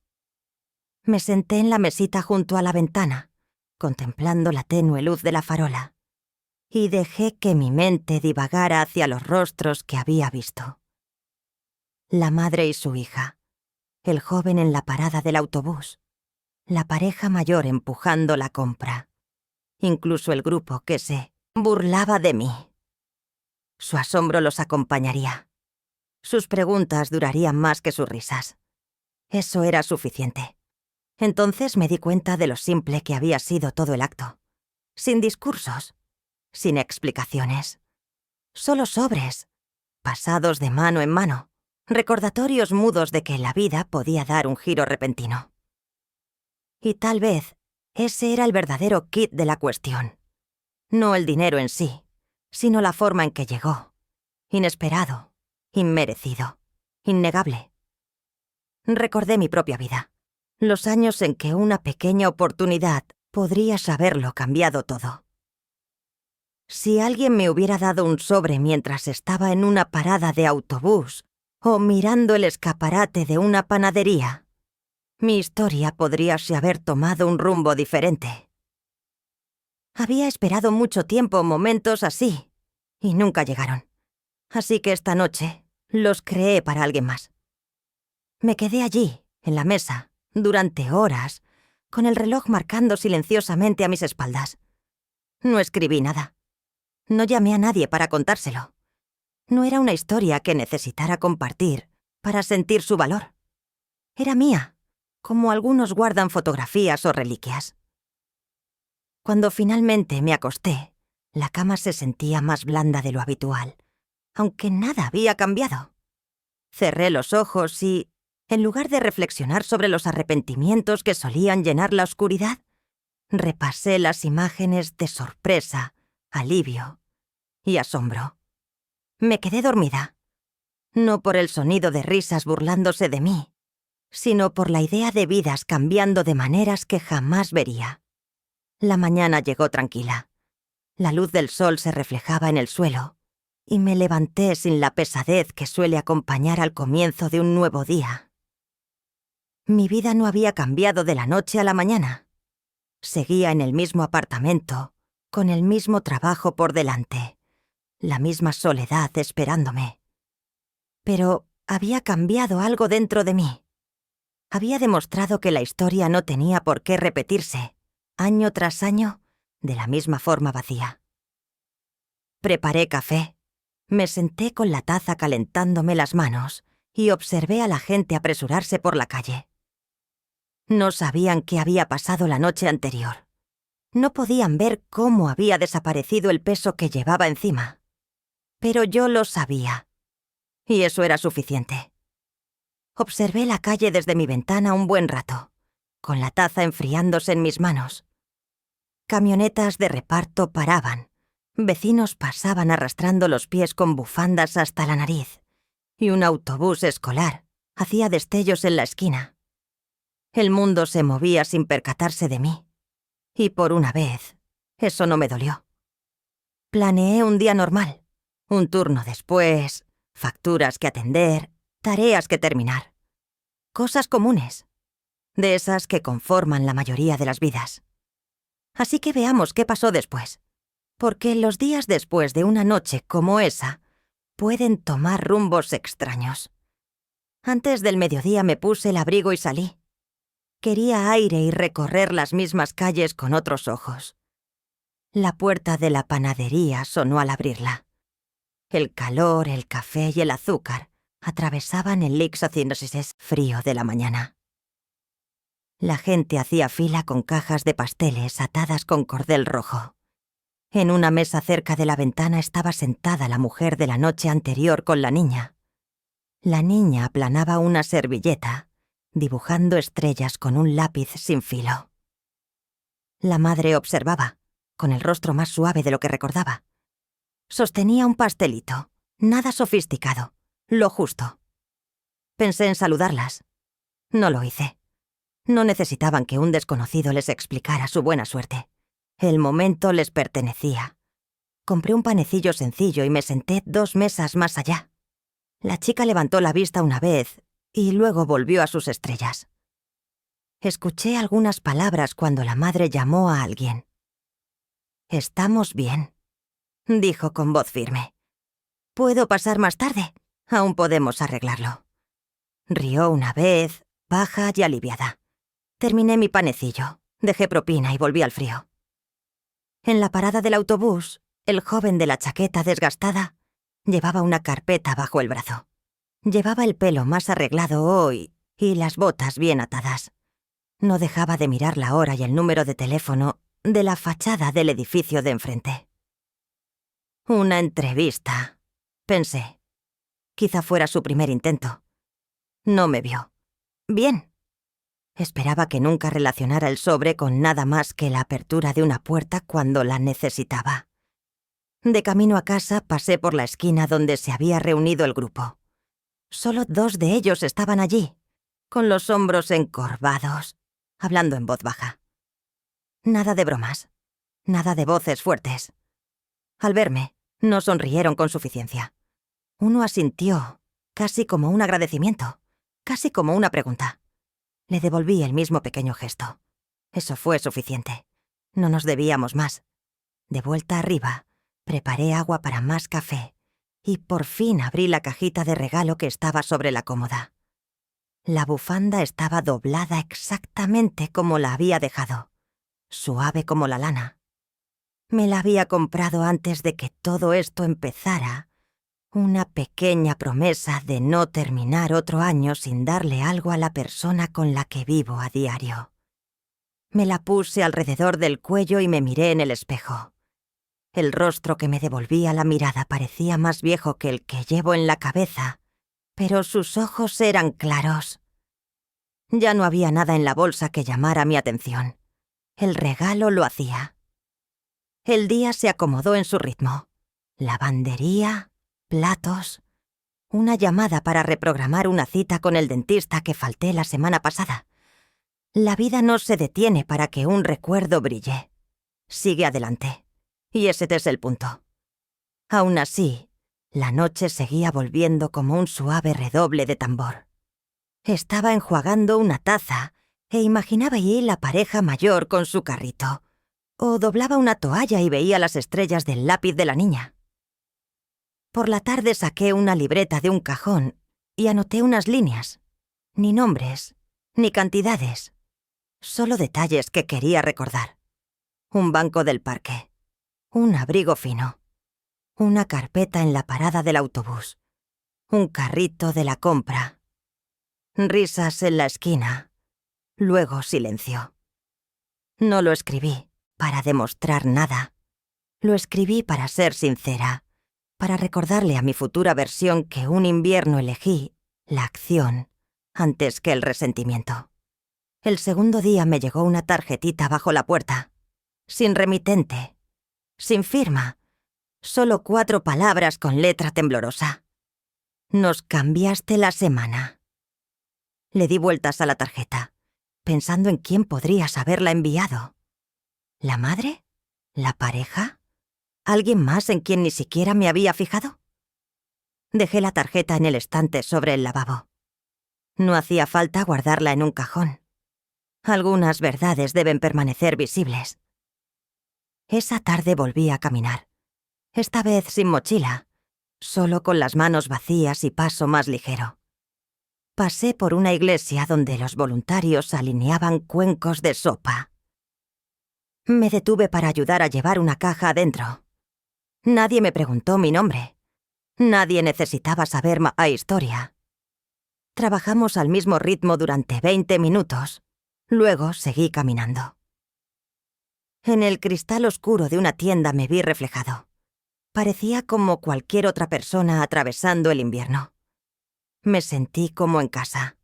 Me senté en la mesita junto a la ventana, contemplando la tenue luz de la farola, y dejé que mi mente divagara hacia los rostros que había visto. La madre y su hija, el joven en la parada del autobús, la pareja mayor empujando la compra, incluso el grupo que se burlaba de mí. Su asombro los acompañaría. Sus preguntas durarían más que sus risas. Eso era suficiente. Entonces me di cuenta de lo simple que había sido todo el acto. Sin discursos, sin explicaciones. Solo sobres, pasados de mano en mano, recordatorios mudos de que la vida podía dar un giro repentino. Y tal vez ese era el verdadero quid de la cuestión. No el dinero en sí, sino la forma en que llegó. Inesperado, inmerecido, innegable. Recordé mi propia vida. Los años en que una pequeña oportunidad podría haberlo cambiado todo. Si alguien me hubiera dado un sobre mientras estaba en una parada de autobús o mirando el escaparate de una panadería, mi historia podría haber tomado un rumbo diferente. Había esperado mucho tiempo momentos así, y nunca llegaron. Así que esta noche los creé para alguien más. Me quedé allí, en la mesa, durante horas, con el reloj marcando silenciosamente a mis espaldas. No escribí nada. No llamé a nadie para contárselo. No era una historia que necesitara compartir para sentir su valor. Era mía, como algunos guardan fotografías o reliquias. Cuando finalmente me acosté, la cama se sentía más blanda de lo habitual, aunque nada había cambiado. Cerré los ojos y, en lugar de reflexionar sobre los arrepentimientos que solían llenar la oscuridad, repasé las imágenes de sorpresa, alivio y asombro. Me quedé dormida, no por el sonido de risas burlándose de mí, sino por la idea de vidas cambiando de maneras que jamás vería. La mañana llegó tranquila. La luz del sol se reflejaba en el suelo, y me levanté sin la pesadez que suele acompañar al comienzo de un nuevo día. Mi vida no había cambiado de la noche a la mañana. Seguía en el mismo apartamento, con el mismo trabajo por delante, la misma soledad esperándome. Pero había cambiado algo dentro de mí. Había demostrado que la historia no tenía por qué repetirse, año tras año, de la misma forma vacía. Preparé café, me senté con la taza calentándome las manos y observé a la gente apresurarse por la calle. No sabían qué había pasado la noche anterior. No podían ver cómo había desaparecido el peso que llevaba encima. Pero yo lo sabía, y eso era suficiente. Observé la calle desde mi ventana un buen rato, con la taza enfriándose en mis manos. Camionetas de reparto paraban, vecinos pasaban arrastrando los pies con bufandas hasta la nariz, y un autobús escolar hacía destellos en la esquina. El mundo se movía sin percatarse de mí, y por una vez, eso no me dolió. Planeé un día normal, un turno después, facturas que atender, tareas que terminar. Cosas comunes, de esas que conforman la mayoría de las vidas. Así que veamos qué pasó después, porque los días después de una noche como esa pueden tomar rumbos extraños. Antes del mediodía me puse el abrigo y salí. Quería aire y recorrer las mismas calles con otros ojos. La puerta de la panadería sonó al abrirla. El calor, el café y el azúcar atravesaban el lixocinosis frío de la mañana. La gente hacía fila con cajas de pasteles atadas con cordel rojo. En una mesa cerca de la ventana estaba sentada la mujer de la noche anterior con la niña. La niña aplanaba una servilleta, dibujando estrellas con un lápiz sin filo. La madre observaba, con el rostro más suave de lo que recordaba. Sostenía un pastelito, nada sofisticado, lo justo. Pensé en saludarlas. No lo hice. No necesitaban que un desconocido les explicara su buena suerte. El momento les pertenecía. Compré un panecillo sencillo y me senté 2 mesas más allá. La chica levantó la vista una vez y luego volvió a sus estrellas. Escuché algunas palabras cuando la madre llamó a alguien. «Estamos bien», dijo con voz firme. «¿Puedo pasar más tarde? Aún podemos arreglarlo». Rió una vez, baja y aliviada. Terminé mi panecillo, dejé propina y volví al frío. En la parada del autobús, el joven de la chaqueta desgastada llevaba una carpeta bajo el brazo. Llevaba el pelo más arreglado hoy y las botas bien atadas. No dejaba de mirar la hora y el número de teléfono de la fachada del edificio de enfrente. Una entrevista, pensé. Quizá fuera su primer intento. No me vio. Bien. Esperaba que nunca relacionara el sobre con nada más que la apertura de una puerta cuando la necesitaba. De camino a casa pasé por la esquina donde se había reunido el grupo. Solo 2 de ellos estaban allí, con los hombros encorvados, hablando en voz baja. Nada de bromas, nada de voces fuertes. Al verme, no sonrieron con suficiencia. Uno asintió, casi como un agradecimiento, casi como una pregunta. Le devolví el mismo pequeño gesto. Eso fue suficiente. No nos debíamos más. De vuelta arriba, preparé agua para más café y por fin abrí la cajita de regalo que estaba sobre la cómoda. La bufanda estaba doblada exactamente como la había dejado, suave como la lana. Me la había comprado antes de que todo esto empezara. Una pequeña promesa de no terminar otro año sin darle algo a la persona con la que vivo a diario. Me la puse alrededor del cuello y me miré en el espejo. El rostro que me devolvía la mirada parecía más viejo que el que llevo en la cabeza, pero sus ojos eran claros. Ya no había nada en la bolsa que llamara mi atención. El regalo lo hacía. El día se acomodó en su ritmo. Lavandería, platos, una llamada para reprogramar una cita con el dentista que falté la semana pasada. La vida no se detiene para que un recuerdo brille. Sigue adelante. Y ese es el punto. Aún así, la noche seguía volviendo como un suave redoble de tambor. Estaba enjuagando una taza e imaginaba allí la pareja mayor con su carrito. O doblaba una toalla y veía las estrellas del lápiz de la niña. Por la tarde saqué una libreta de un cajón y anoté unas líneas. Ni nombres, ni cantidades. Solo detalles que quería recordar. Un banco del parque. Un abrigo fino. Una carpeta en la parada del autobús. Un carrito de la compra. Risas en la esquina. Luego silencio. No lo escribí para demostrar nada. Lo escribí para ser sincera, para recordarle a mi futura versión que un invierno elegí la acción antes que el resentimiento. El segundo día me llegó una tarjetita bajo la puerta, sin remitente, sin firma, solo 4 palabras con letra temblorosa. Nos cambiaste la semana. Le di vueltas a la tarjeta, pensando en quién podrías haberla enviado. ¿La madre? ¿La pareja? ¿Alguien más en quien ni siquiera me había fijado? Dejé la tarjeta en el estante sobre el lavabo. No hacía falta guardarla en un cajón. Algunas verdades deben permanecer visibles. Esa tarde volví a caminar. Esta vez sin mochila, solo con las manos vacías y paso más ligero. Pasé por una iglesia donde los voluntarios alineaban cuencos de sopa. Me detuve para ayudar a llevar una caja adentro. Nadie me preguntó mi nombre. Nadie necesitaba saber más historia. Trabajamos al mismo ritmo durante 20 minutos. Luego seguí caminando. En el cristal oscuro de una tienda me vi reflejado. Parecía como cualquier otra persona atravesando el invierno. Me sentí como en casa.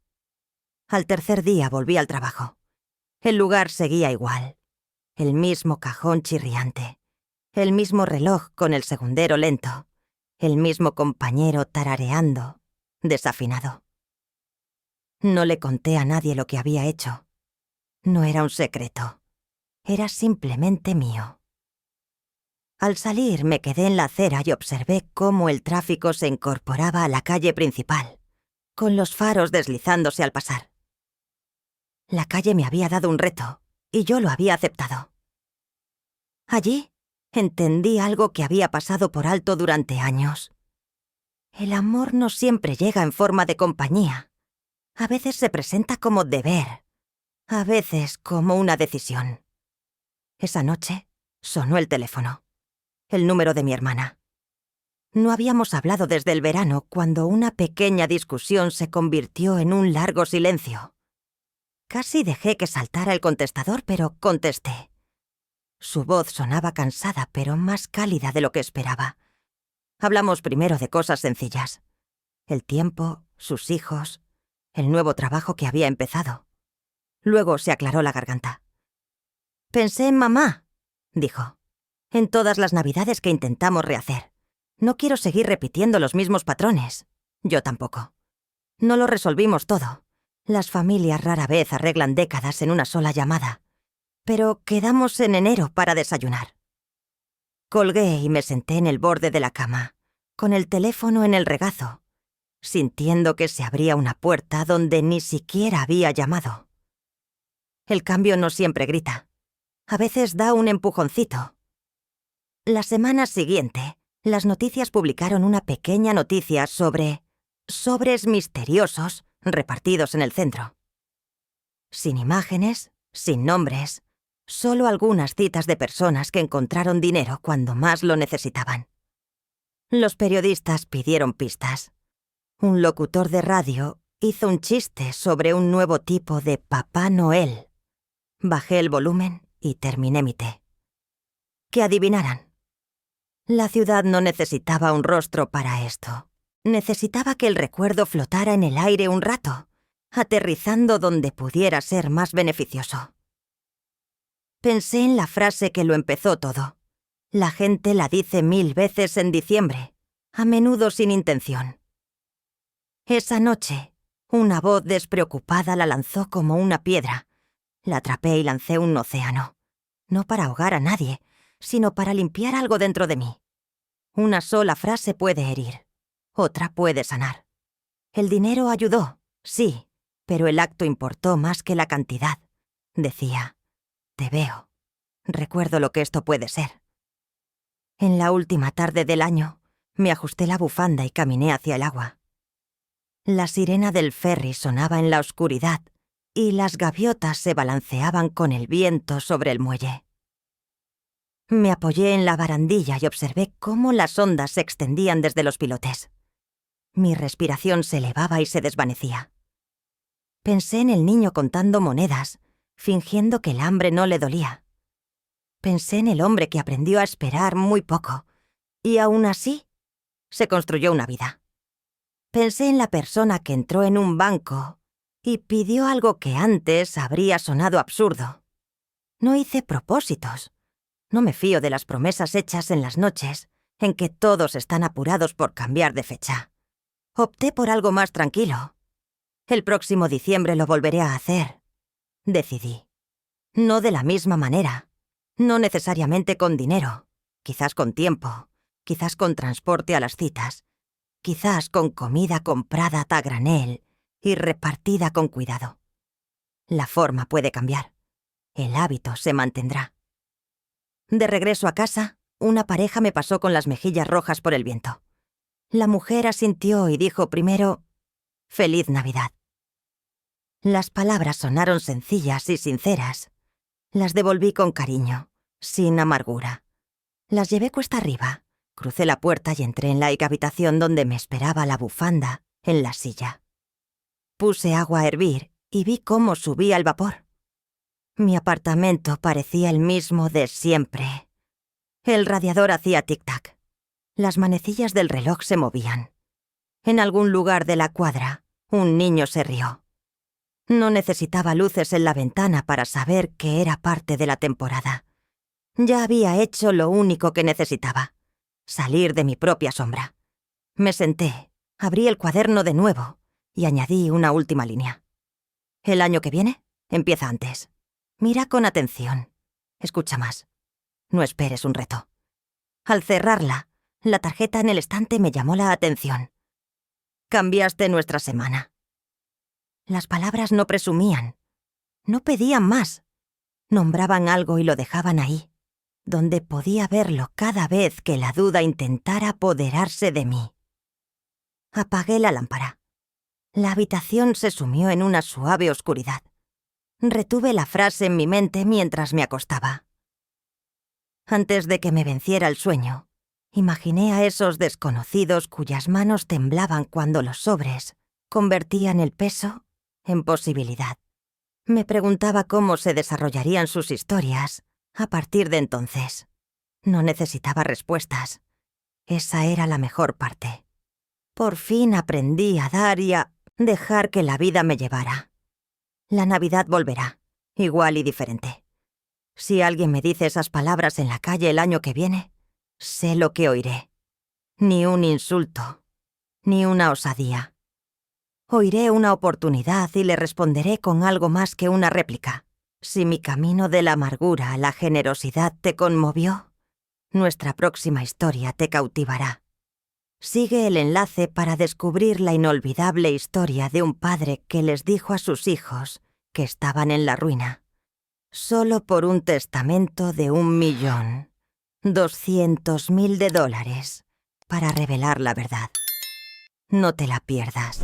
Al tercer día volví al trabajo. El lugar seguía igual. El mismo cajón chirriante. El mismo reloj con el segundero lento. El mismo compañero tarareando, desafinado. No le conté a nadie lo que había hecho. No era un secreto. Era simplemente mío. Al salir me quedé en la acera y observé cómo el tráfico se incorporaba a la calle principal, con los faros deslizándose al pasar. La calle me había dado un reto, y yo lo había aceptado. Allí entendí algo que había pasado por alto durante años. El amor no siempre llega en forma de compañía. A veces se presenta como deber, a veces como una decisión. Esa noche sonó el teléfono, el número de mi hermana. No habíamos hablado desde el verano cuando una pequeña discusión se convirtió en un largo silencio. Casi dejé que saltara el contestador, pero contesté. Su voz sonaba cansada, pero más cálida de lo que esperaba. Hablamos primero de cosas sencillas. El tiempo, sus hijos, el nuevo trabajo que había empezado. Luego se aclaró la garganta. «Pensé en mamá», dijo. «En todas las navidades que intentamos rehacer. No quiero seguir repitiendo los mismos patrones. Yo tampoco. No lo resolvimos todo. Las familias rara vez arreglan décadas en una sola llamada. Pero quedamos en enero para desayunar». Colgué y me senté en el borde de la cama, con el teléfono en el regazo, sintiendo que se abría una puerta donde ni siquiera había llamado. El cambio no siempre grita. A veces da un empujoncito. La semana siguiente, las noticias publicaron una pequeña noticia sobre sobres misteriosos repartidos en el centro. Sin imágenes, sin nombres, Solo algunas citas de personas que encontraron dinero cuando más lo necesitaban. Los periodistas pidieron pistas. Un locutor de radio hizo un chiste sobre un nuevo tipo de Papá Noel. Bajé el volumen y terminé mi té. Que adivinaran. La ciudad no necesitaba un rostro para esto. Necesitaba que el recuerdo flotara en el aire un rato, aterrizando donde pudiera ser más beneficioso. Pensé en la frase que lo empezó todo. La gente la dice 1000 veces en diciembre, a menudo sin intención. Esa noche, una voz despreocupada la lanzó como una piedra. La atrapé y lancé un océano. No para ahogar a nadie, sino para limpiar algo dentro de mí. Una sola frase puede herir, otra puede sanar. El dinero ayudó, sí, pero el acto importó más que la cantidad. Decía, te veo. Recuerdo lo que esto puede ser. En la última tarde del año, me ajusté la bufanda y caminé hacia el agua. La sirena del ferry sonaba en la oscuridad y las gaviotas se balanceaban con el viento sobre el muelle. Me apoyé en la barandilla y observé cómo las ondas se extendían desde los pilotes. Mi respiración se elevaba y se desvanecía. Pensé en el niño contando monedas, fingiendo que el hambre no le dolía. Pensé en el hombre que aprendió a esperar muy poco, y aún así, se construyó una vida. Pensé en la persona que entró en un banco y pidió algo que antes habría sonado absurdo. No hice propósitos. No me fío de las promesas hechas en las noches en que todos están apurados por cambiar de fecha. Opté por algo más tranquilo. El próximo diciembre lo volveré a hacer. Decidí. No de la misma manera. No necesariamente con dinero. Quizás con tiempo. Quizás con transporte a las citas. Quizás con comida comprada a granel y repartida con cuidado. La forma puede cambiar. El hábito se mantendrá. De regreso a casa, una pareja me pasó con las mejillas rojas por el viento. La mujer asintió y dijo primero, «Feliz Navidad». Las palabras sonaron sencillas y sinceras. Las devolví con cariño, sin amargura. Las llevé cuesta arriba, crucé la puerta y entré en la habitación donde me esperaba la bufanda, en la silla. Puse agua a hervir y vi cómo subía el vapor. Mi apartamento parecía el mismo de siempre. El radiador hacía tic-tac. Las manecillas del reloj se movían. En algún lugar de la cuadra, un niño se rió. No necesitaba luces en la ventana para saber que era parte de la temporada. Ya había hecho lo único que necesitaba: salir de mi propia sombra. Me senté, abrí el cuaderno de nuevo y añadí una última línea. El año que viene empieza antes. Mira con atención. Escucha más. No esperes un reto. Al cerrarla, la tarjeta en el estante me llamó la atención. Cambiaste nuestra semana. Las palabras no presumían. No pedían más. Nombraban algo y lo dejaban ahí, donde podía verlo cada vez que la duda intentara apoderarse de mí. Apagué la lámpara. La habitación se sumió en una suave oscuridad. Retuve la frase en mi mente mientras me acostaba. Antes de que me venciera el sueño, imaginé a esos desconocidos cuyas manos temblaban cuando los sobres convertían el peso en posibilidad. Me preguntaba cómo se desarrollarían sus historias a partir de entonces. No necesitaba respuestas. Esa era la mejor parte. Por fin aprendí a dar y a dejar que la vida me llevara. La Navidad volverá, igual y diferente. Si alguien me dice esas palabras en la calle el año que viene, sé lo que oiré. Ni un insulto, ni una osadía. Oiré una oportunidad y le responderé con algo más que una réplica. Si mi camino de la amargura a la generosidad te conmovió, nuestra próxima historia te cautivará. Sigue el enlace para descubrir la inolvidable historia de un padre que les dijo a sus hijos que estaban en la ruina, solo por un testamento de $1.200.000 para revelar la verdad. No te la pierdas.